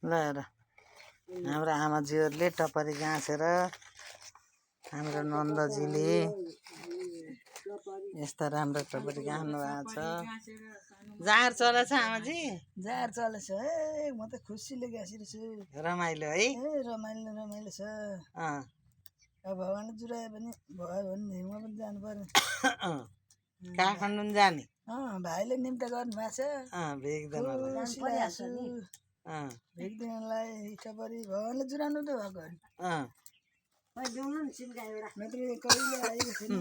ल हेर हाम्रो आमाजीहरूले टपरी गाँसेर हाम्रो नन्दजीले यस्ता राम्रो टपरी गाँच्नु भएको छ। जाँड चलेछ आमाजी? जाँड चलेछ है, म त खुसीले गाँसिरहेछु। रमाइलो है? रमाइलो छ। अँ अब भगवान्ले जुरायो भने भयो भने हिउँमा पनि जानु पर्ने। काठमाडौँ जाने? भाइले निम्ता गर्नु भएको छ। भेट्दिनलाई टपरी भगवान्ले जुराउनु त भएको नत्र कहिले आएको थिएन।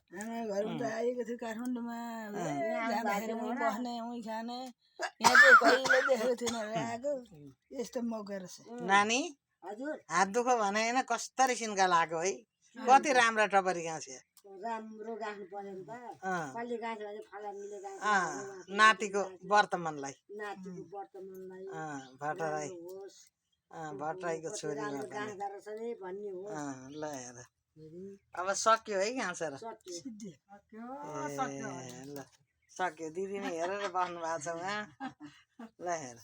आमा घरमा त आएको थियो काठमाडौँमा, जाँदाखेरि उहीँ बस्ने उहीँ खाने। यहाँ चाहिँ कहिले देखेको थिएन आएको। यस्तो मौका रहेछ। नानी हात दुःख भने होइन, कस्तो किसिमका लाग्यो है? कति राम्रो टपरी गाँस्यो। राम्रो गाँच्नु पर्यो नि त। कहिले गाँच्यो भने फला मिले गाँच्यो। नातिको वर्तमानलाई भट्टराई भट्टराईको छोरीमा गाँच्दा रहेछ नि भन्ने हो। ल हेर अब सक्यो है गाँसेर। ल सक्यो। दिदी नै हेरेर बस्नु भएको छ उहाँ। ल हेर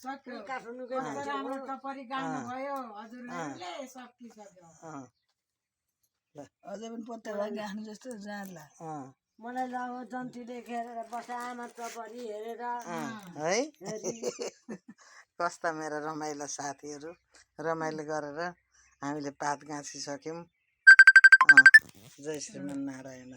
अझै पनि पत्ता गाँच्नु जस्तो जाँड्ला। मलाई लगाउ जन्ती देखेर बसा आमा टपरी हेरेर है। कस्ता मेरा रमाइलो साथीहरू, रमाइलो गरेर हामीले पात गाँसिसक्यौँ। जय श्रीमन नारायण।